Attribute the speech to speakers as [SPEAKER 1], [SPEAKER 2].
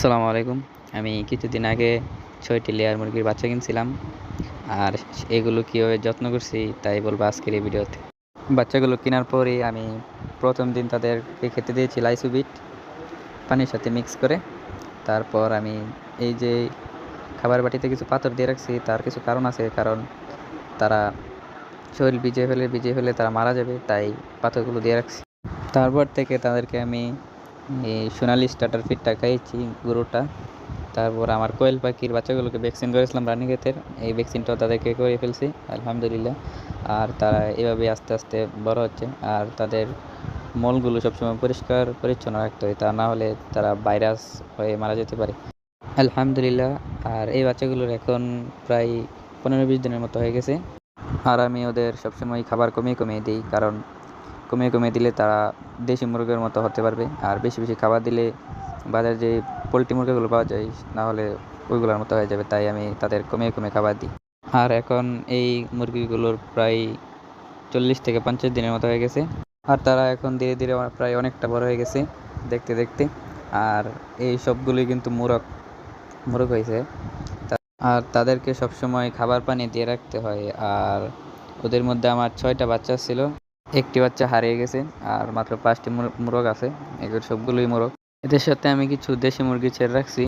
[SPEAKER 1] আসসালামু আলাইকুম। আমি কিছুদিন আগে ৬টি লেয়ার মুরগির বাচ্চা কিনছিলাম। আর এগুলো কীভাবে যত্ন করছি তাই বলবো আজকের এই ভিডিওতে। বাচ্চাগুলো কেনার পরেই আমি ১ম দিন তাদেরকে খেতে দিয়েছি লাইসোবিট পানির সাথে মিক্স করে। তারপর আমি এই যে খাবার বাটিতে কিছু পাথর দিয়ে রাখছি, তার কিছু কারণ আছে। কারণ তারা শরীর ভিজিয়ে ফেলে তারা মারা যাবে, তাই পাথরগুলো দিয়ে রাখছি। তারপর থেকে তাদেরকে আমি এই সোনালি স্টার্টার ফিডটা খাইয়েছি, গরুটা। তারপর আমার কোয়েল পাখির বাচ্চাগুলোকে ভ্যাকসিন করেছিলাম রানীক্ষেতের, এই ভ্যাকসিনটাও তাদেরকে করে ফেলছি আলহামদুলিল্লাহ। আর তারা এভাবে আস্তে আস্তে বড় হচ্ছে। আর তাদের মলগুলো সবসময় পরিষ্কার পরিচ্ছন্ন রাখতে হয়, তা না হলে তারা ভাইরাস হয়ে মারা যেতে পারে আলহামদুলিল্লাহ। আর এই বাচ্চাগুলোর এখন প্রায় 15-20 দিনের মতো হয়ে গেছে। আর আমি ওদের সবসময় খাবার কমিয়ে কমিয়ে দিই, কারণ কমিয়ে দিলে তারা দেশি মুরগির মতো হতে পারবে। আর বেশি বেশি খাবার দিলে বাজারে যে পোলট্রি মুরগিগুলো পাওয়া যায়, না হলে ওইগুলোর মতো হয়ে যাবে, তাই আমি তাদের কমিয়ে খাবার দিই। আর এখন এই মুরগিগুলোর প্রায় 40 থেকে 50 দিনের মতো হয়ে গেছে। আর তারা এখন ধীরে ধীরে প্রায় অনেকটা বড় হয়ে গেছে দেখতে দেখতে। আর এই সবগুলোই কিন্তু মোরগ হয়েছে। আর তাদেরকে সবসময় খাবার পানি দিয়ে রাখতে হয়। আর ওদের মধ্যে আমার 6টা বাচ্চা ছিল, একটি বাচ্চা হারিয়ে গেছে। আর মাত্র 5টি মোরগ আছে, এগুলো সবগুলোই মোরগ। এদের সাথে আমি কিছু দেশি মুরগি ছেড়ে রাখছি।